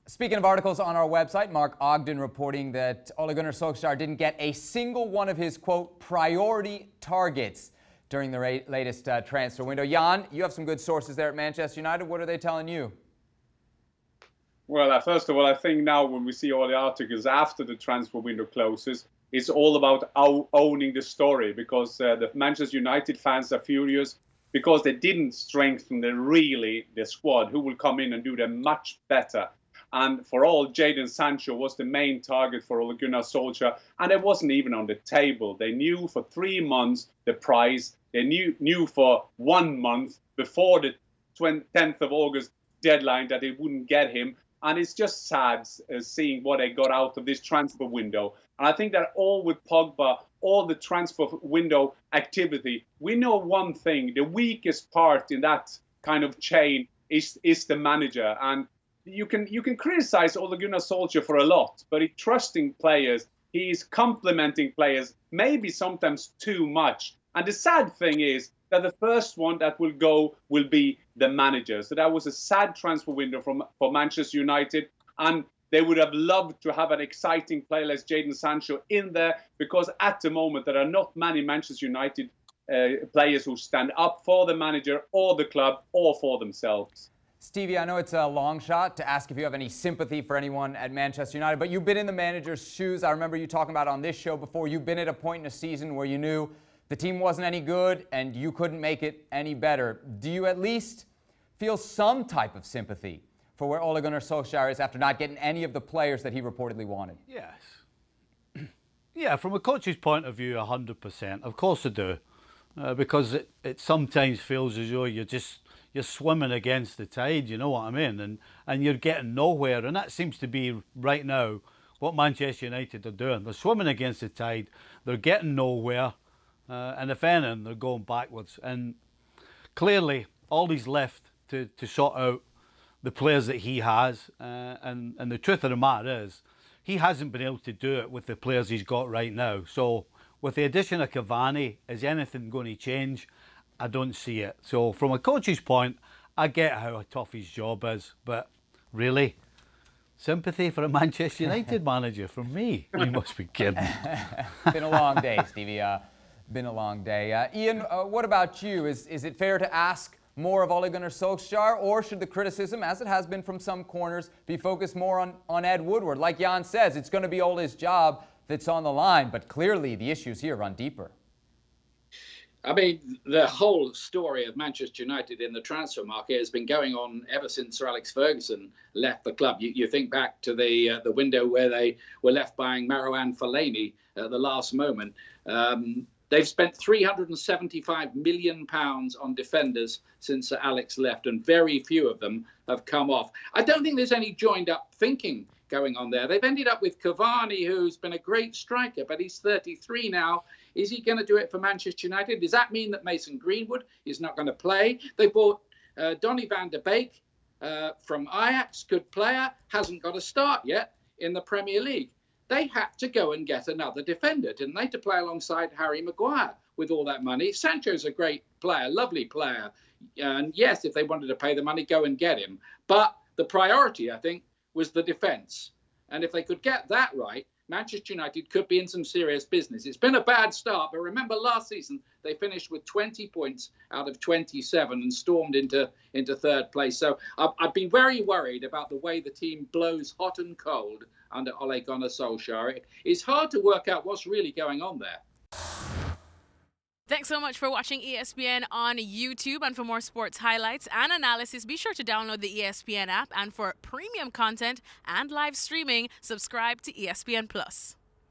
Speaking of articles on our website, Mark Ogden reporting that Ole Gunnar Solskjaer didn't get a single one of his, quote, priority targets during the latest transfer window. Jan, you have some good sources there at Manchester United. What are they telling you? Well, first of all, I think now when we see all the articles after the transfer window closes, it's all about owning the story, because the Manchester United fans are furious because they didn't strengthen the squad who will come in and do them much better. And for all, Jadon Sancho was the main target for Ole Gunnar Solskjaer, and it wasn't even on the table. They knew for 3 months the price. They knew for 1 month before the 10th of August deadline that they wouldn't get him. And it's just sad seeing what they got out of this transfer window. And I think that all with Pogba, all the transfer window activity, we know one thing: the weakest part in that kind of chain is the manager. And you can criticize Ole Gunnar Solskjaer for a lot, but he's trusting players, he's complimenting players, maybe sometimes too much. And the sad thing is that the first one that will go will be the manager. So that was a sad transfer window for Manchester United, and they would have loved to have an exciting player like Jadon Sancho in there, because at the moment there are not many Manchester United players who stand up for the manager or the club or for themselves. Stevie, I know it's a long shot to ask if you have any sympathy for anyone at Manchester United, but you've been in the manager's shoes. I remember you talking about on this show before, you've been at a point in a season where you knew the team wasn't any good and you couldn't make it any better. Do you at least feel some type of sympathy for where Ole Gunnar Solskjaer is after not getting any of the players that he reportedly wanted? Yes. Yeah, from a coach's point of view, 100%. Of course I do. Because it sometimes feels as though you're swimming against the tide, you know what I mean? And you're getting nowhere. And that seems to be right now what Manchester United are doing. They're swimming against the tide. They're getting nowhere. And if anything, they're going backwards. And clearly, all he's left to sort out the players that he has. And the truth of the matter is, he hasn't been able to do it with the players he's got right now. So with the addition of Cavani, is anything going to change? I don't see it. So from a coach's point, I get how tough his job is, but really, sympathy for a Manchester United manager from me? You must be kidding. Been a long day, Stevie. Been a long day. Ian, what about you? Is it fair to ask more of Ole Gunnar Solskjaer, or should the criticism, as it has been from some corners, be focused more on Ed Woodward? Like Jan says, it's going to be Ole's job that's on the line, but clearly the issues here run deeper. I mean, the whole story of Manchester United in the transfer market has been going on ever since Sir Alex Ferguson left the club. You think back to the window where they were left buying Marouane Fellaini at the last moment. They've spent £375 million on defenders since Sir Alex left, and very few of them have come off. I don't think there's any joined up thinking going on there. They've ended up with Cavani, who's been a great striker, but he's 33 now. Is he going to do it for Manchester United? Does that mean that Mason Greenwood is not going to play? They bought Donny van der Beek from Ajax, good player, hasn't got a start yet in the Premier League. They had to go and get another defender, didn't they, to play alongside Harry Maguire with all that money. Sancho's a great player, lovely player. And yes, if they wanted to pay the money, go and get him. But the priority, I think, was the defence. And if they could get that right, Manchester United could be in some serious business. It's been a bad start, but remember last season they finished with 20 points out of 27 and stormed into third place. So I've been very worried about the way the team blows hot and cold under Ole Gunnar Solskjaer. It's hard to work out what's really going on there. Thanks so much for watching ESPN on YouTube. And for more sports highlights and analysis, be sure to download the ESPN app. And for premium content and live streaming, subscribe to ESPN Plus.